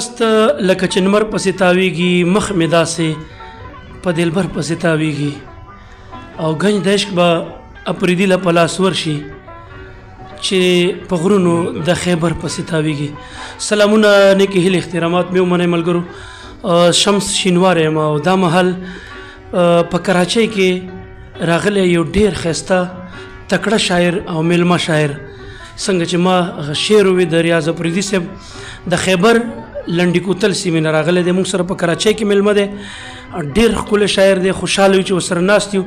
است لکه چې نمر پسې تاویږي مخ مې داسې په دلبر پسې تاویږي او گنج د عشق به اپریدي له په لاس ورشي چې په غرونو د خیبر پسې تاویږي. سلامونه نیکې هیلې احترامات مې ومنئ ملګرو. شمس شینوار یم او دا مهال په کراچۍ کې راغلی یو ډېر ښایسته تکړه شاعر او میلمه شاعر څنګه چې ما شعر ووی د ریاض اپریدي صاحب د خیبر لنډي کوتل سیمې نه راغلی دی. موږ سره په کراچۍ کې میلمه دی. ډېر ښکلی شاعر دی. خوشحاله یو چې ورسره ناست یو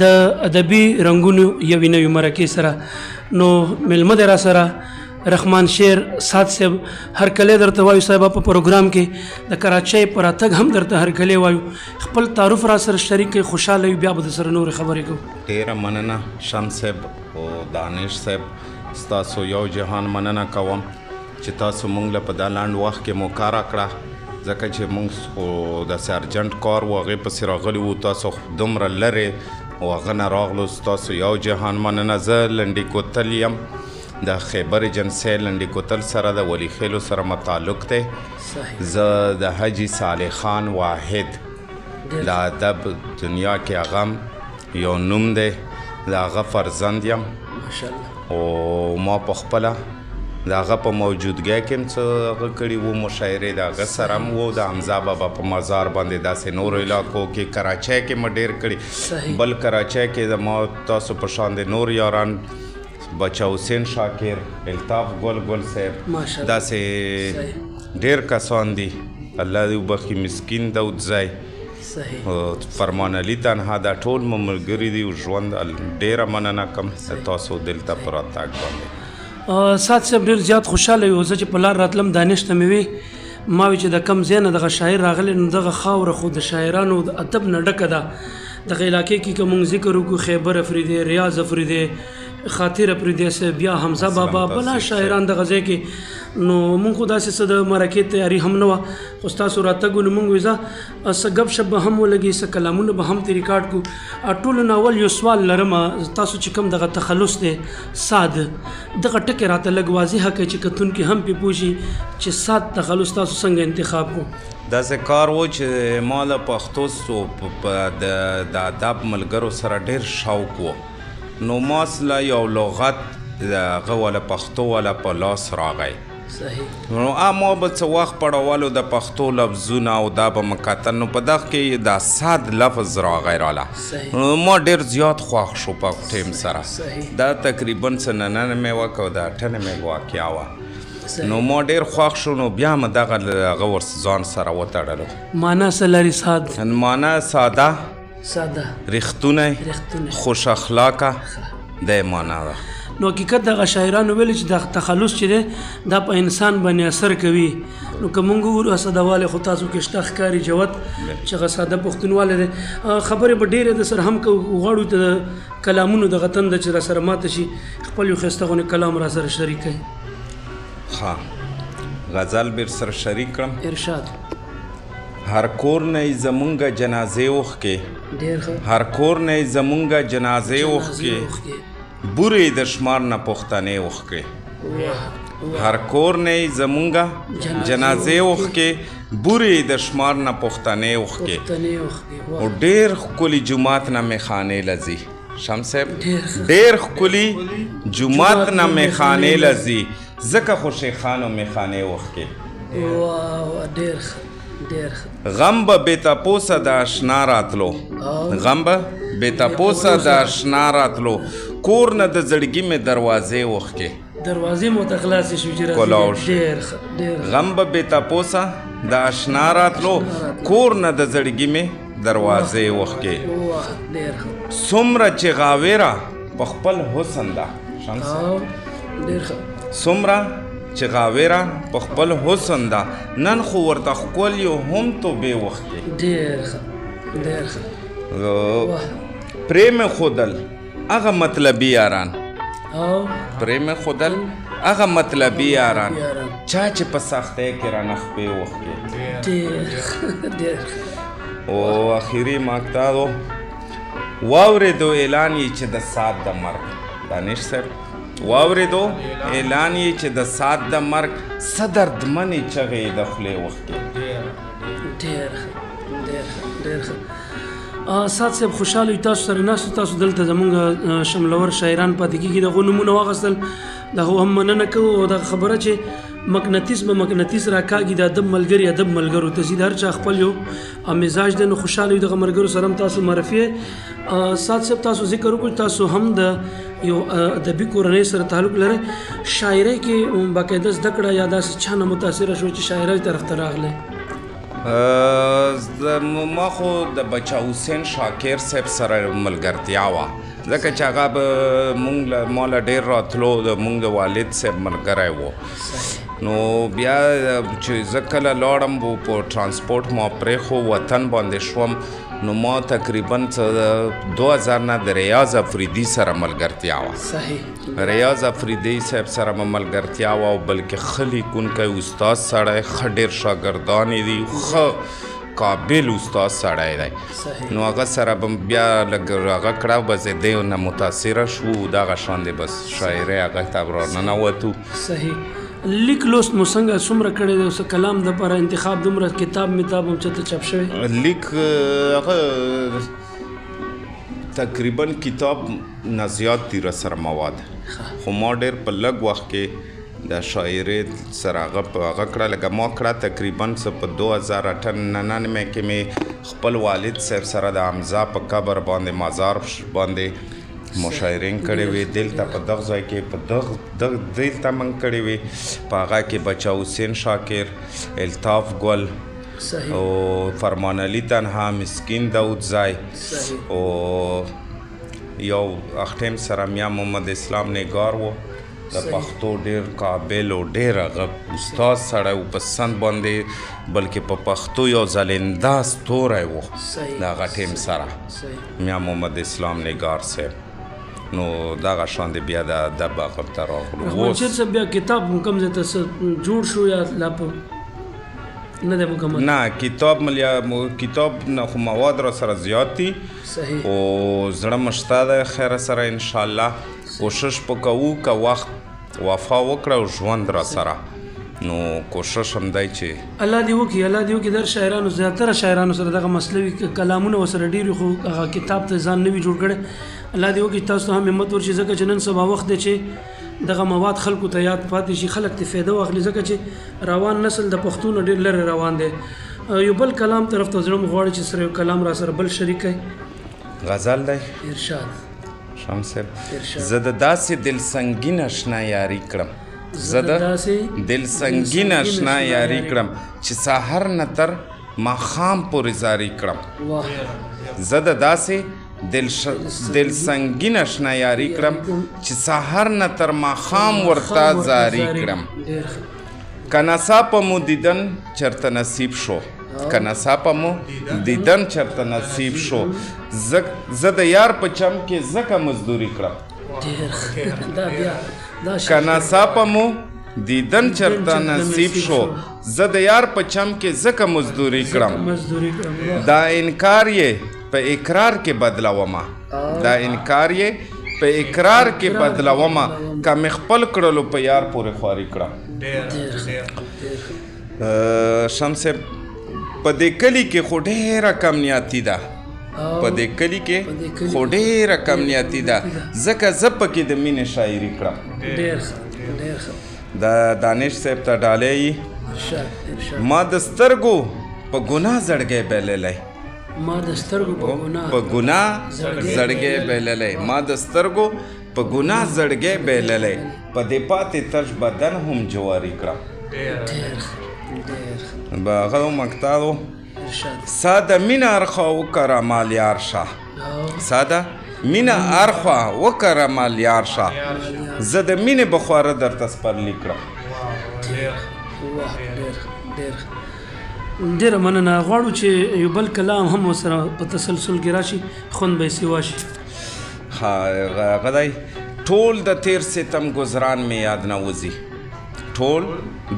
د ادبي رنګونو یوې نوې مرکې سره. نو میلمه دی را سره رحمان شیر سعد صاحب. هرکلی درته وایو صاحبه په پروګرام کې د کراچۍ په راتګ هم درته هرکلی وایو. خپل تعارف را سره شریک کړئ. خوشحاله یو بیا به د سره نورې خبرې کوو. ډېره مننه شمس صاحب او دانش صاحب. ستاسو یو جهان مننه کوم چې تاسو مونږ له په دا لنډ وخت کې مو کار کړه، ځکه چې مونږ خو داسې ارجنټ کار و هغې پسې راغلي وو، تاسو دومره لرې او هغه نه راغلو. ستاسو یو جهان مننه. زه لنډي کوتل یم، د خیبر ایجنسۍ لنډي کوتل سره د ولي خیلو سره متعلق دی. زه د حاجي صالح خان واحد د ادب دنیا کې هغه یو نوم دی، د هغه فرزند یم او ما په خپله د هغه په موجودګۍ کې هم څه هغه کړي وو، مشاعرې د هغه سره هم وو، د حمزه بابا په مزار باندې داسې نورو علاقو کې کراچۍ کې مې ډېر کړي. بل کراچۍ کې د ما تاسو په شان د نور یاران بچه حسین شاکر، الطاف ګل صاحب، داسې ډېر کسان دي. الله دې وبخي. مسکین داود ځای، فرمان علي تنها، دا ټول مو ملګري دي. ژوند ډېره مننه کوم تاسو دلته په راتګ باندې. سعد صاحب ډېر زیات خوشحاله یو. زه چې په لار راتلم دانش ته مې وی ما وی چې د کم ځای نه دغه شاعر راغلی، نو دغه خاوره خو د شاعرانو د ادب نه ډکه ده. دغه علاقې کې که مونږ ذکر وکړو خیبر افریدی، ریاض افریدی، خاطر افریدی صاحب، بیا حمزه بابا، بلا شاعران دغه ځای کې. نو مونږ خو داسې څه د مرکې تیاري هم نه وه، خو ستاسو راتګ نو مونږ وی ځه څه ګپ شپ به هم ولګي، څه کلامونه به هم ترې ریکارډ کړو. ټولو نه اول یو سوال لرم، تاسو چې کوم دغه تخلص دی سعد، دغه ټکې راته لږ واضحه کړئ چې کتونکي هم پرې پوه شي چې سعد تخلص تاسو څنګه انتخاب کړو. داسې کار و چې ما له پښتو د ادب ملګرو سره ډېر شوق و، نو ما سله یو لغت د هغه والا پښتو والا په لاس راغی. نو ما به څه وخت پړولو د پښتو لفظونه او دا به مې کتل، نو په دغه کې دا سعد لفظ راغی راله. ما ډېر زیات خوښ شو په ټیم سره. دا تقریبا څه نننه مې وکړو، د اټنه مې واقعه وه. نو ما ډېر خوښ شو، نو بیا مې دغه هغه ور ځان سره وتړلو. معنا څه لري سعد؟ معنا ساده، رښتونی، خوش اخلاقه دی معنا ده. نو حقیقت دغه شاعرانو ویلي چې د تخلص چې دی دا په انسان باندې اثر کوي. نو که مونږ وګورو اسدواله خو تاسو کې شته ښکاري جوت چې هغه ساده پښتونواله دی. خبرې به ډېرې د سره هم غواړو د کلامونو دغه تنده چې را سره ماته شي، خپل یو ښایسته غونې کلام را سره شریک کړئ. ها غزل بیر سره شریک کړم. ارشاد. هر کور نه زمونږه جنازې اوښکې، هر کور نه زمونږه جنازې اوښکې، بورې د شمار نه پښتنې اوښکې. هر کور نه زمونږه جنازې اوښکې، بورې د شمار نه پښتنې اوښکې. او ډېر ښکلي جومات نه مې خانې لځي. شمس صاحب ډېر ښکلي جومات نه مې خانې لځي، ځکه خو شیخانو مې خانې اوښکې. غم به بې تپوسه د اشنا راتلو، غم به بې تپوسه د اشنا راتلو، کور نه د زړګي مې دروازې اوښکې. دروازې مو ته خلاصې شو چې غم به بې تپوسه د اشنا راتلو، کور نه د زړګي مې دروازې اوښکې. څومره چې غاویره په خپل حسن ده، څومره چې غاویره په خپل حسن ده، نن خو ورته ښکل یو هم تو بې وښکې. پرې مې ښودل هغه مطلبي یاران، پرې مې ښودل هغه مطلبي یاران، چا چې په سختۍ کې رانه خپې وښکې. او اخري مقطع واورېدو اعلان یې چې د سعد د مرګ. دانش صاحب واورېدو اعلان یې چې د سعد د مرګ، څه دردمنې چغې د خولې وښکې. ډېر ښه. سات صاحب خوشحاله یو تاسو سره ناست تاسو دلته زمونږ شملور شاعران پاتې کېږي دغو نومونه واخیستل دغه هم مننه کوو او دغه خبره چې مقناطیس راکاږي د ادب ملګري ادب ملګرو ته ځي د هر چا خپل یو مزاج دی نو خوشحاله یو دغه ملګرو سره هم تاسو معرفي سات صاحب تاسو ذکر وکړو تاسو هم د یو ادبي کورنۍ سره تعلق لرئ شاعرۍ کې باقاعده زده کړه یا داسې چا نه متاثره شوئ چې شاعرۍ طرف ته راغلی ما خو د بچا حسین شاکر صاحب سره ملګرتیا وه ځکه چې هغه به ما له ډېر راتلو مونږ د والد صاحب ملګری و نو بیا چې زه کله لاړم په ټرانسپورټ ما پرېښو وطن باندې شوم نو ما تقریبا 2000 نه د ریاض افریدي سره ملګرتیا وه ریاض افریدي صاحب سره مې ملګرتیا وه او بلکې ښه لیکونکی استاد سړی ښه ډېر شاګردان یې دي ښه قابل استاد سړی دی نو هغه سره به بیا لږ هغه کړه بس دی نه متاثره شو دغه شان دی بس شاعرۍ هغه ته راننوتو. صحیح لیک لوست مو څنګه څومره کړی دی اوس کلام دپاره انتخاب دومره کتاب متاب هم چېرته چاپ شوی لیک هغه تقریبا کتاب نه زیات دي راسره مواد خو ما ډېر په لږ وخت کې د شاعرۍ سره هغه کړه لکه ما کړه تقریبا په 2098 کې مې خپل والد صاحب سره د حمزه په قبر باندې مزار باندې مشاعرین کړی وي دلته په دغه ځای کې په دلته من کړی وي په هغه کې بچا حسین شاکر الطاف ګل او فرمان علي تنها مسکین داود ځای او یو اختیم سره میا محمد اسلام نگار و د پښتو ډېر قابل او ډېر هغه استاد سړی و په سند باندې بلکې په پښتو یو ځلنده ستوری و د هغه ټیم سره میا محمد اسلام نگار صاحب نو دغه شان دی بیا د ادب هغه ته راغلو رحمانشیر صاحب بیا کتاب کوم ځای ته جوړ شو یا لا په نه دی مکمل نه کتاب نه خو مواد را سره زیات دي او زړه مې شته دی خیره سره انشاءالله کوشش به کوو که وخت وفا وکړه او ژوند را سره نو کوشش هم دی چې الله دې وکړي در شاعرانو زیاتره شاعرانو سره دغه مسلوي کلامونه ورسره ډېر خو هغه کتاب ته ځان نوي جوړ کړی الله دې وکړي تاسو ته هم همت ورشي ځکه چې نن سبا وخت دی چې دغه مواد خلکو ته یاد پاتې شي خلک ته فایده واخلي ځکه چې روان نسل د پښتو نه ډېر لرې روان دی یو بل کلام طرف ته زړه مې غواړي چې سره یو کلام را سره بل شریک کړئ غزل دی ارشاد شمس صاحب زه د داسې دل سنګین اشنا یاري کړم زه د دل سنګین اشنا یاري کړم چې سحر نه تر ماښام پورې زاري کړم زه د داسې دل سنګین اشنا یاري کړم چې سحر نه تر ماښام ورته زاري کړم که ناڅاپه مو دیدن چرته نصیب شو که ناڅاپه مو دیدن چرته نصیب شو زه د یار په چم کې ځکه مزدوري کړم که ناڅاپه مو دیدن چرته نصیب شو زه د یار په چم کې ځکه مزدوري کړم دا انکار یې په اقرار کې بدلومه دا انکار یې په اقرار کې بدلومه که مې خپل کړلو په یار پورې خواري کړم شمس په دې کلي کې خو ډېره کمنیاتي ده په دې کلي کې خو ډېره کمنیاتي ده ځکه زه پکې د مینې شاعري کړم د دانش صاحب ته ډالۍ ما د سترګو په ګناه زړګی بایللی ما د سترګو په ګناه زړګی بایللی ما د سترګو په ګناه زړګی بایللی په دې پاتې تش بدن هم جواري کړم هغه مقطع ساده مینه ارخوا وکړه مال یار شه ساده مینه ارخوا وکړه مال یار شه زه د مینې بخواره درته سپرلي کړم ډېره مننه غواړو چې یو بل کلام هم ورسره په تسلسل کې راشي خوند به یې سوا شي هغه دی ټول د تیر ستم گزران مې یاد نه وځي ټول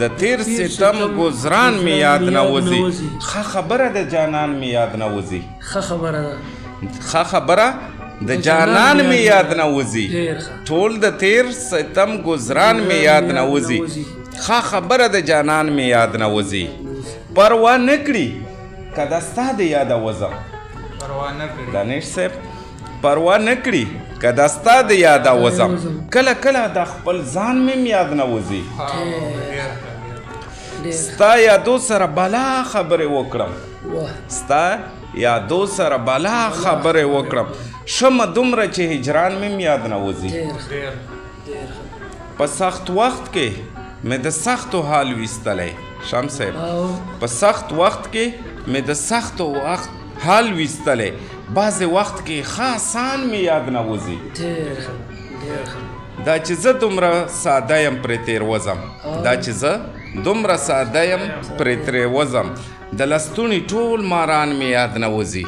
د تیر ستم گزران مې یاد نه وځي ښه خبره د جانان مې یاد نه وځي ښه خبره د جانان مې یاد نه وځي ټول د تیر ستم گزران مې یاد نه وځي ښه خبره د جانان مې یاد نه وځي پروا نه کړي که دا ستا د یاده وځم دانش صاحب پروا نه کړي که دا ستا د یاده وځم کله کله د خپل ځان مې یاد نه وځي ستا یادو سره بلا خبرې وکړم ستا یادو سره بلا خبرې وکړم شمه دومره چې هجران مې یاد نه وځي په سخت وخت کې مې د سختو حال ویستلی شام صاحب په سخت وخت کې مې د سختو وخت حال ویستلی بعضې وخت کې ښه آسان مې یاد نه وځي دا چې زه دومره ساده یم پرې تېر وځم دا چې زه دومره ساده یم پرې ترې وځم د لستوڼي ټول ماران مې یاد نه وځي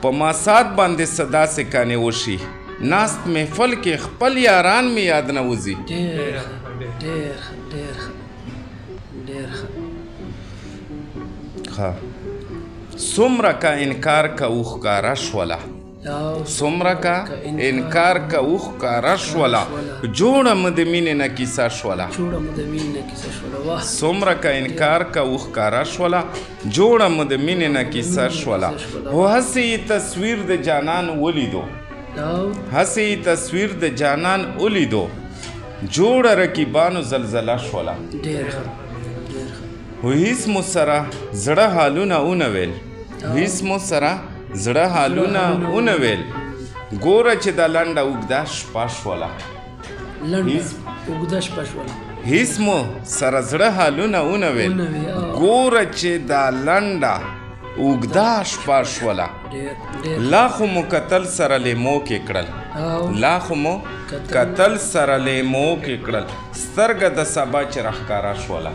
په ماسات باندې څه داسې کانې وشي ناست محفل کې خپل یاران مې یاد نه وځي ښه څومره که انکار کوو ښکاره شوله څومره که انکار کوو ښکاره شوله جوړه مو د مینې نه کیسه شوله څومره که انکار کوو ښکاره شوله جوړه مو د مینې نه کیسه شوله خو هسې یې تصویر د جانان ولیدو هسې یې تصویر د جانان ولیدو جوړه رقیبانو زلزله شوله خو هیڅ مو سره زړه حالونه ونه ویل هیڅ مو سره زړه حالونه ونه ویل ګوره چې دا لنډه اوږده شپه شوله هیڅ مو سره زړه حالونه ونه ویل ګوره چې دا لنډه اوږده شپه شوله لا خو مو کتل سره لیمو کې کړل لا خو مو کتل سره لیمو کې کړل سترګه د سبا چې راښکاره شوله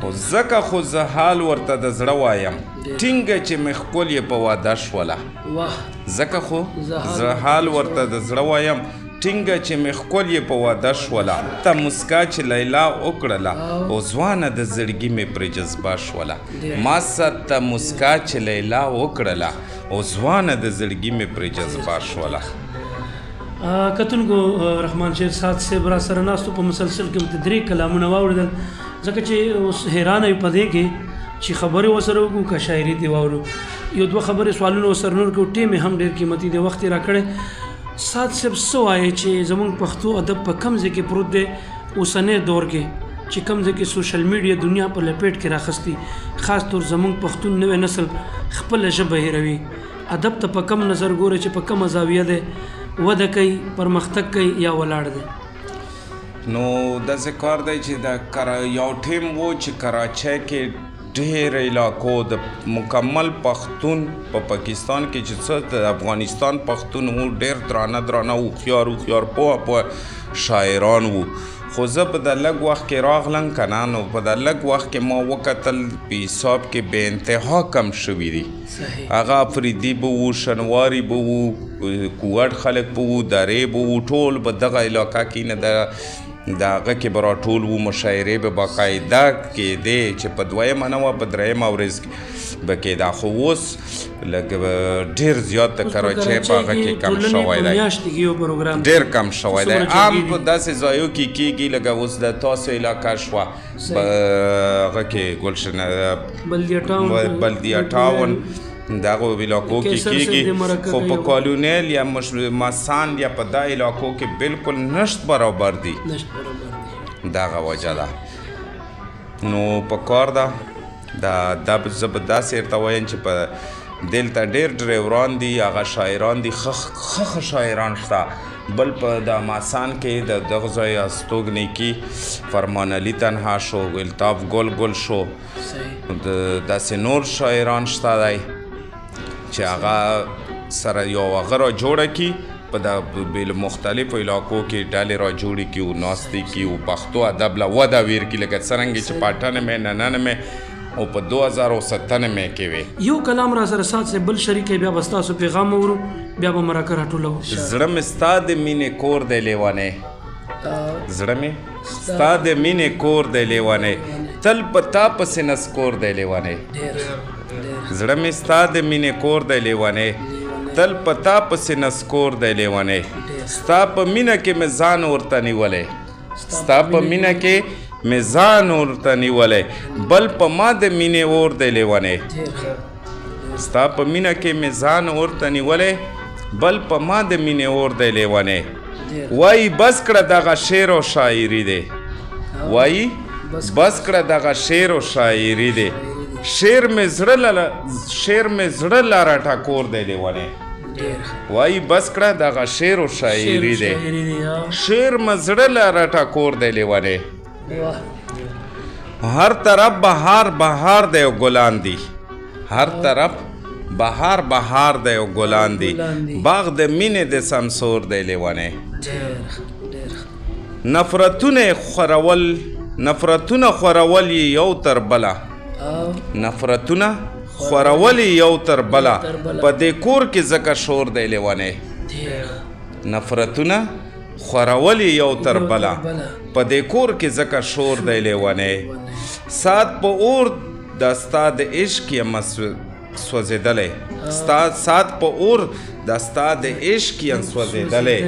خو ځکه خو زه حال ورته د زړه وایم ټینګه چې مې ښکل یې په واده شوله ځکه خو زه حال ورته د زړه وایم ټینګه چې مې ښکل یې په واده شوله ته مسکا چې لیلا وکړله او ځوانه د زړګي مې پرې جذبه شوله ما ته مسکا چې لیلا وکړله او ځوانه د زړګي مې پرې جذبه شوله کتونکو رحمان شیر صاحب صاحب را سره ناستو په مسلسل کې مته درې کلامونه واورېدل ځکه چې اوس حیرانه یو په دې کې چې خبرې ورسره وکړو که شاعري دې واورو یو دوه خبرې سوالونه ورسره نور کړو ټیم یې هم ډېر قیمتي دی وخت یې راکړی سعد صاحب څه وایي چې زموږ پښتو ادب په کوم ځای کې پروت دی اوسنی دور کې چې کوم ځای کې سوشل میډیا دنیا په لپیټ کې راخستی خاص طور زموږ پښتون نوی نسل خپله ژبه هېروي ادب ته په کم نظر ګوره چې په کومه زاویه دی وده کوي پرمختګ کوي یا ولاړ دی نو داسې کار دی چې یو ټیم و چې کراچۍ کې ډېر علاقو د مکمل پښتون په پاکستان کې چې څه د افغانستان پښتون و ډېر درانه هوښیار پوه شاعران وو خو زه په د لږ وخت کې راغلم که نه نو په د لږ وخت کې ما وکتل په حساب کې بې انتها کم شوي دي هغه افریدي به وو شنواري به وو کوټ خلک به وو درې به وو ټول به دغه علاقه کې نه د هغه کې به راټول وو مشاعرې به باقاعده کېدې چې په دویمه نه وه په درېیمه ورځ به کېده خو اوس لږ ډېر زیات د کراچۍ په هغه کې کم شوی دی ډېر کم شوی دی عام په داسې ځایو کې کېږي لکه اوس د تاسو علاقه شوه هغه کې ګلشن بلدیه ټاون دغه علاقو کې کېږي خو په کالونیل یا مسان یا په دا علاقو کې بالکل نشت برابر دي دغه وجه ده نو په کار ده دا زه به داسې ورته وایم چې په دلته ډېر ډریوران دي هغه شاعران دي ښه شاعران شته بل په د ماسان کې د دغه ځای استوګنې کې فرمان علي تنها شو الطاف ګل شو داسې نور شاعران شته دی چې هغه سره یو هغه را جوړه کړي په د مختلفو علاقو کې ډلې را جوړې کړي او ناستې کړي او پښتو ادب له وده ویر کړي لکه څرنګه چې په 98 او په 2097 کې وي یو کلام را سره سات سے بل شریک بیا به ستاسو پیغام اورو بیا به مرکه راټولو زړه مې ستا د مینې کور دی لیونی زړه مې ستا د مینې کور دی لیونی تل په تا پسې نسکور دی لیونی زړه مې ستا د مینې کور دی لیونی تل په تا پسې نسکور دی لیونی ستا په مینه کې مې ځان ورته نیولی ستا په مینه کې مې ځان ورته نیولی بل په ما د مینې اور دی لیونی ستا په مینه کې مې ځان ورته نیولی بل په ما د مینې اور دی لیونی وایي بس کړه دغه شعر او شاعري دی وایي بس کړه دغه شعر او شاعري دی شعر مې زړه لاره ټکور دی لیونی وایي بس کړه دغه شعر او شاعري دی شعر مې زړه لاره ټکور دی لیونی هر طرف بهار دی او ګلان دي هر طرف بهار دی او ګلان دي باغ د مینې د سمسور دی لیونی نفرتونه خورول یو تر بله نفرتونه خورول یو تر بله په دې کور کې ځکه شور دی لیونی نفرتونه خورول یو تر بله په دې کور کې ځکه شور دی لیونی سات په اور د ستا د عشق یم سوځېدلی سات په اور د ستا د عشق یم سوځېدلی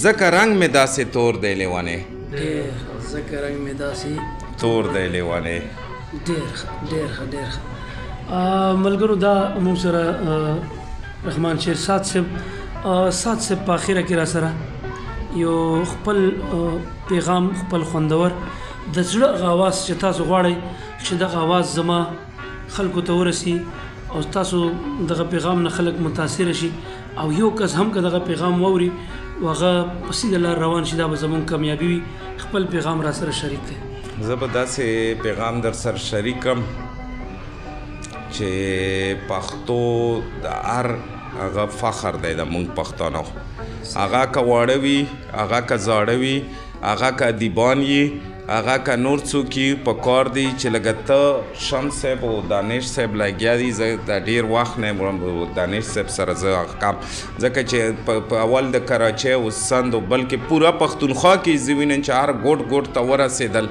ځکه رنګ مې داسې تور دی لیونی تور دی لیونی ډېر ښه ملګرو دا موږ سره رحمان شیر سعد صاحب په اخره کې را سره یو خپل پیغام خپل خوندور د زړه آواز چې تاسو غواړئ چې دغه آواز زما خلکو ته ورسي او تاسو دغه پیغام نه خلک متاثر شي او یو کس هم که دغه پیغام واوري هغه په سیده لار روان شي دا به زموږ کامیابي وي خپل پیغام را سره شریک دی زه به داسې پیغام در سره شریکم چې پښتو د هر هغه فخر دی د موږ پښتانو هغه که واړه وي هغه که زاړه وي هغه که ادیبان یي هغه که نور څوک یي په کار دی چې لږه ته شمس صاحب او دانش صاحب لګیا دي زه د ډېر وخت نه دانش صاحب سره زه کام ځکه چې په اول د کراچۍ او سند او بلکې پوره پښتونخوا کې زه وینم چې هر ګوټ ته ورسېدل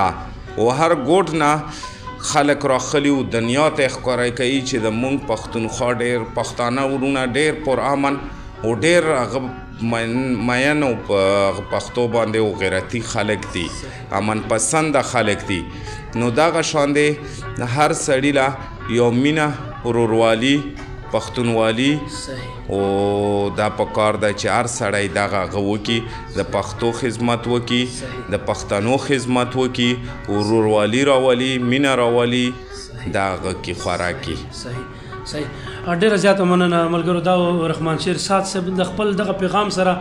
دا او هر ګوټ نه خلک راخلي او دنیا ته ښکاره کوي چې د مونږ پښتونخوا ډېر پښتانه وروڼه ډېر پرامن او ډېر هغه مین او پښتو باندې او غیرتي خلک دي امن پسنده خلک دي نو دغه شان دی هر سړي له یو مینه وروروالی پښتونوالي او دا پکار ده چې هر سړی دغه هغه وکړي د پښتو خدمت وکړي د پښتنو خدمت وکړي وروروالی راولي مینه راولي دا هغه کې خوراکي صحیح ډېره زیاته مننه ملګرو دا رحمان شیر سعد صاحب د خپل دغه پیغام سره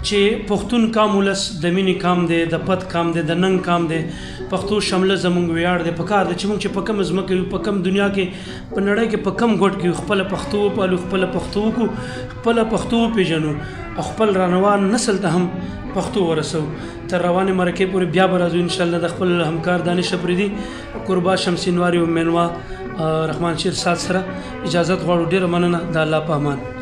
چې پښتون کام ولس د مینې کام دی د پت کام دی د ننګ کام دی پښتو شمله زموږ ویاړ دی پکار دی چې موږ چې په کوم ځمکه یو په کوم دنیا کې په نړۍ کې په کوم ګوټ کې خپله پښتو وپالو خپله پښتو وکړو خپله پښتو وپېژنو او خپل رانوان نسل ته هم پښتو ورسو تر روانې مرکې پورې بیا به راځو انشاءالله د خپل همکار دانش افریدي قربا شمسینواري او مینوا رحمان شیر سعد سره اجازت غواړو ډېره مننه د الله په امان